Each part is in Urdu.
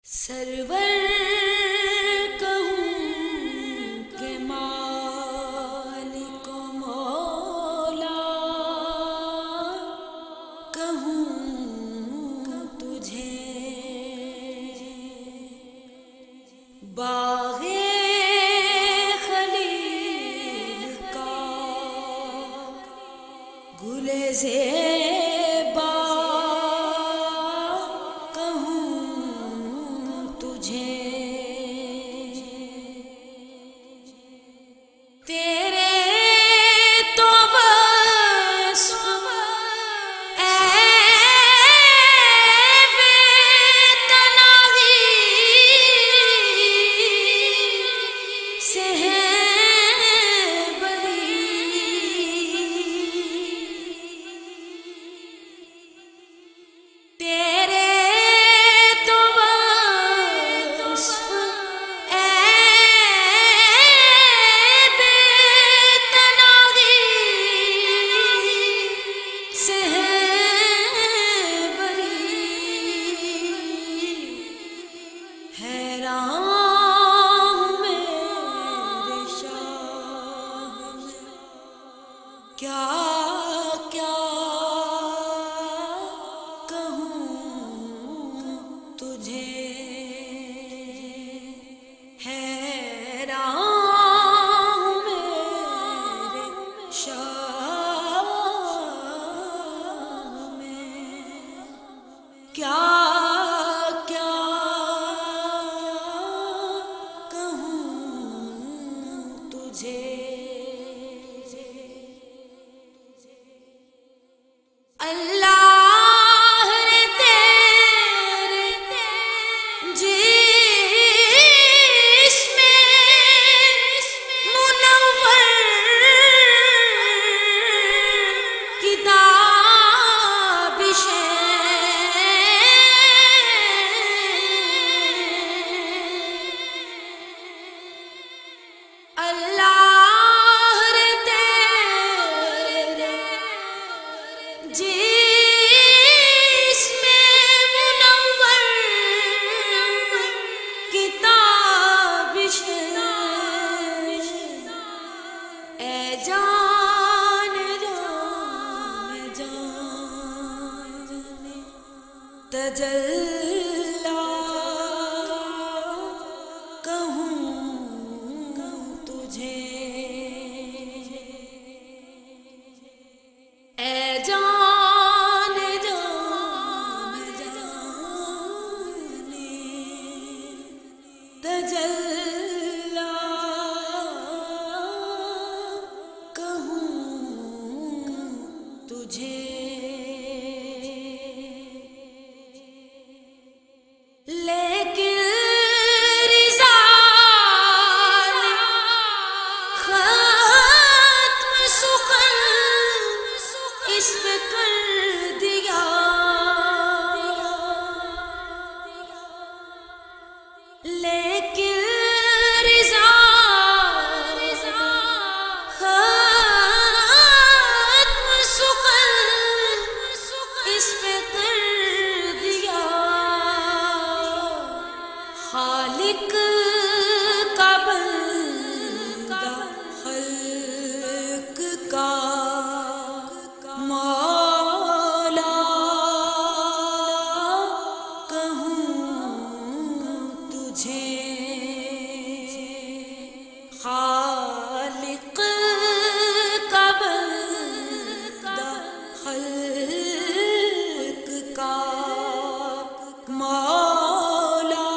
سرور کہوں کہ مالک و مولا، کہوں تجھے باغ خلیل کا گل زیبا، کیا کیا کہوں تجھے، حیران میرے شاہ میں، کیا کیا کہوں تجھے۔ اللہ رے تیرے جسم منور کتابش اللہ رے تیرے جسم منور کتابش، اے جان جان جان تجلی، کہوں تجھے اے جان جان جان تجلی، کہوں تجھے۔ لیکن رضا نے ختم سخن اس پہ کر دیا، لیکن رضا ختم سخن اس پہ کر دیا، خالق کا بندہ خلق کا مولا، کہوں تجھے خالق کا بندہ خلق کا مولا،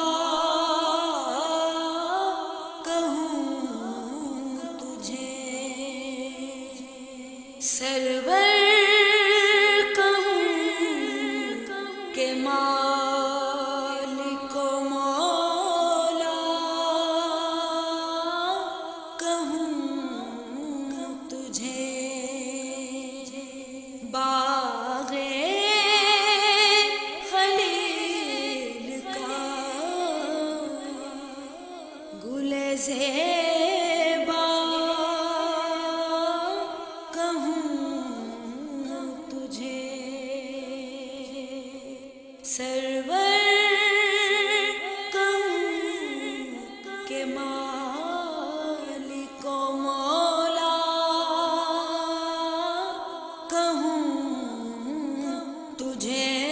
کہوں تجھے سرور کہوں کہ مالک و مولا، کہوں تجھے باغ خلیل کا گل زیبا، کہوں تجھے سرور تجھے